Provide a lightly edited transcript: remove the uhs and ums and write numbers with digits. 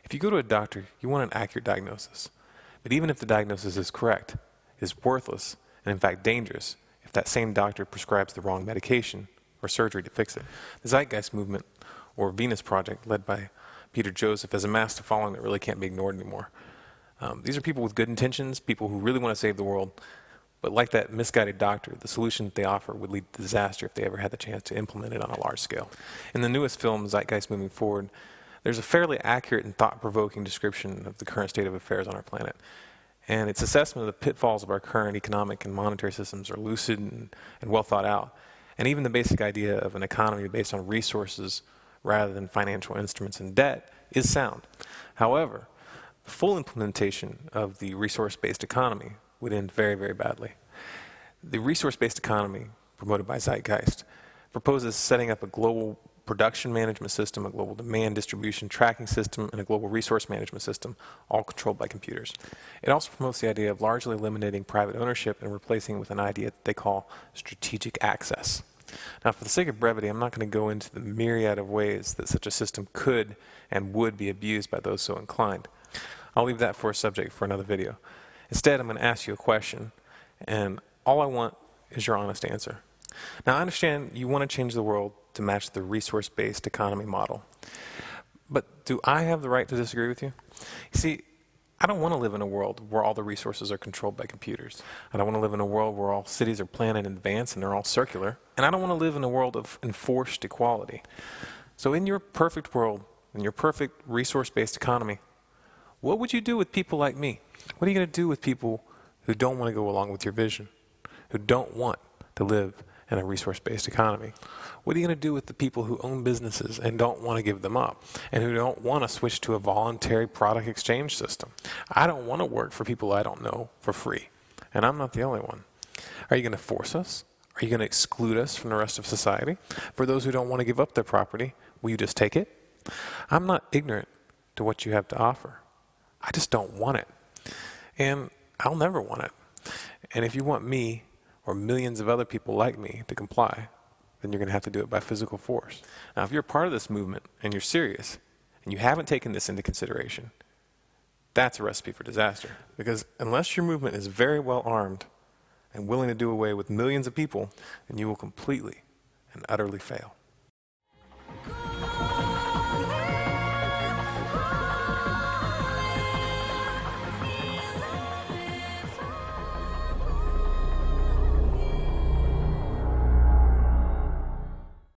If you go to a doctor, you want an accurate diagnosis. But even if the diagnosis is correct, it is worthless and in fact dangerous if that same doctor prescribes the wrong medication or surgery to fix it. The Zeitgeist Movement, or Venus Project, led by Peter Joseph, has amassed a following that really can't be ignored anymore. These are people with good intentions, people who really want to save the world, but like that misguided doctor, the solution that they offer would lead to disaster if they ever had the chance to implement it on a large scale. In the newest film, Zeitgeist Moving Forward, there's a fairly accurate and thought-provoking description of the current state of affairs on our planet. And its assessment of the pitfalls of our current economic and monetary systems are lucid and well thought out. And even the basic idea of an economy based on resources rather than financial instruments and debt is sound. However, the full implementation of the resource-based economy would end very, very badly. The resource-based economy, promoted by Zeitgeist, proposes setting up a global production management system, a global demand distribution tracking system, and a global resource management system, all controlled by computers. It also promotes the idea of largely eliminating private ownership and replacing it with an idea that they call strategic access. Now, for the sake of brevity, I'm not going to go into the myriad of ways that such a system could and would be abused by those so inclined. I'll leave that for a subject for another video. Instead, I'm going to ask you a question, and all I want is your honest answer. Now, I understand you want to change the world to match the resource-based economy model. But do I have the right to disagree with you? You see, I don't want to live in a world where all the resources are controlled by computers. I don't want to live in a world where all cities are planned in advance and they're all circular. And I don't want to live in a world of enforced equality. So in your perfect world, in your perfect resource-based economy, what would you do with people like me? What are you going to do with people who don't want to go along with your vision, who don't want to live in a resource-based economy? What are you going to do with the people who own businesses and don't want to give them up, and who don't want to switch to a voluntary product exchange system? I don't want to work for people I don't know for free, and I'm not the only one. Are you going to force us? Are you going to exclude us from the rest of society? For those who don't want to give up their property, will you just take it? I'm not ignorant to what you have to offer. I just don't want it. And I'll never want it. And if you want me, or millions of other people like me, to comply, then you're going to have to do it by physical force. Now, if you're part of this movement, and you're serious, and you haven't taken this into consideration, that's a recipe for disaster. Because unless your movement is very well armed, and willing to do away with millions of people, then you will completely and utterly fail.